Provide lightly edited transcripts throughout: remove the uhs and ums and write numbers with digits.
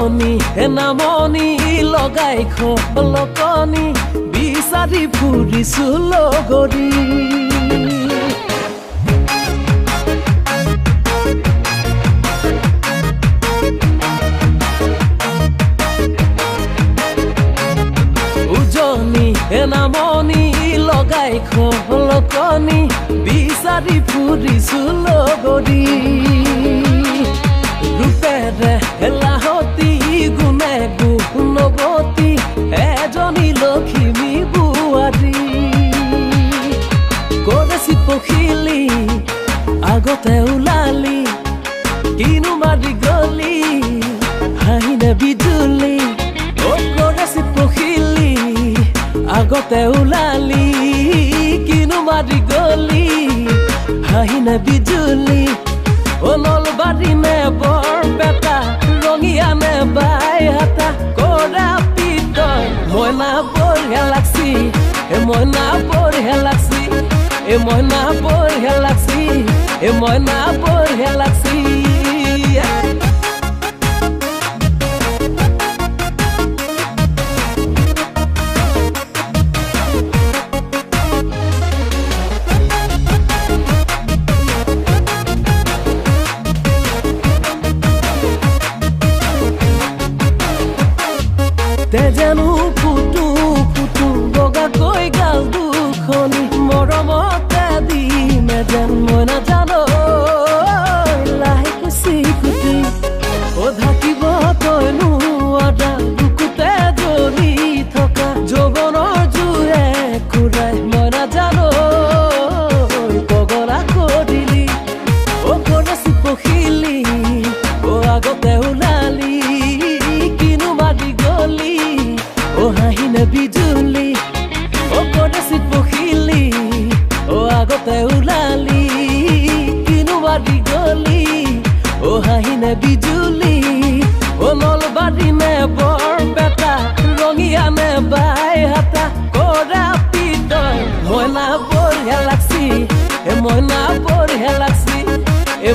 উজনি নামনি লগাই খলকনি বিচাৰি ফুৰিছো লগৰী উজনি নামনি লগাই খলকনি বিচাৰি ফুৰিছো লগৰী ৰূপেৰে লাহতি গুণে গুণৱতী এজনী লখিমী বোৱাৰী কৰিছি পখিলি আগতে ওলালি কিনো মাৰি গলি হাঁহিনে বিজুলি কৰিছি পখিলি আগতে ওলালি কিনো মাৰি গলি হাঁহিনে বিজুলি নলবাৰী নে বৰপেটা ৰঙিয়া নে বাইহাটা কৰা পিতয় মইনা বঢ়িয়া লাগছি মইনা বঢ়িয়া লাগছি মইনা বঢ়িয়া লাগছি মইনা বঢ়িয়া লাগছি তেজেনো ফুটু ফুটু বগাকৈ গাল দুখনি মৰমতে দিমে যেন মই নাজানো লাহে কুচি কুটি ঢাকিব তইনো আদা বুকুতে জ্বলি থকা যৌৱনৰ জুয়ে খুৰাই মই নাজানো পগলা কৰিলি কৰিছি পখিলি আগতে ওলালি কিনো মাৰি গলি হাঁহিনে বিজুলি কৰিছি পখিলি আগতে ওলালি কিনো মাৰি গলি হাঁহিনে বিজুলি নলবাৰী নে বৰপেটা ৰঙিয়া নে বাইহাটা কৰা পিতয় মইনা বঢ়িয়া লাগছি মইনা বঢ়িয়া লাগছি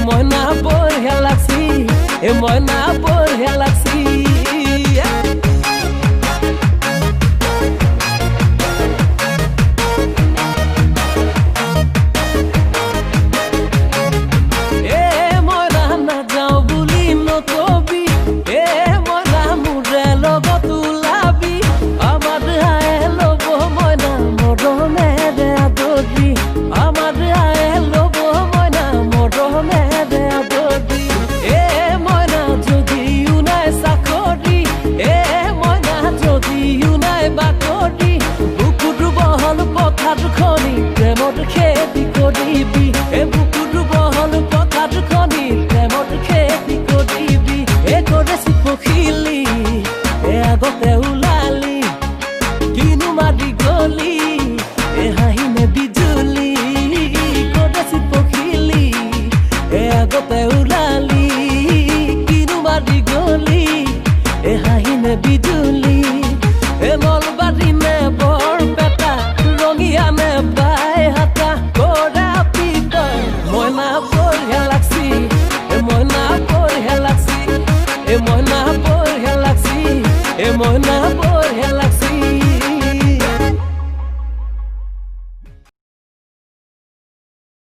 মইনা বঢ়িয়া লাগছি মইনা বঢ়িয়া লাগছি প্ৰেমত খেতি কৰিবি বুকুটো বহল পথাৰ খনি প্ৰেমত খেতি কৰিবি কৰিছি পখিলি আগতে ওলালি কিনো মাৰি গলি হাঁহিনে বিজুলি কৰিছি পখিলি আগতে ওলালি কিনো মাৰি গলি হাঁহিনে বিজুলি নলবাৰী নে বৰপেটা ৰঙিয়া নে বাইহাটা কৰা পিতয় মইনা বঢ়িয়া লাগছি মইনা বঢ়িয়া লাগছি মইনা বঢ়িয়া লাগছি মইনা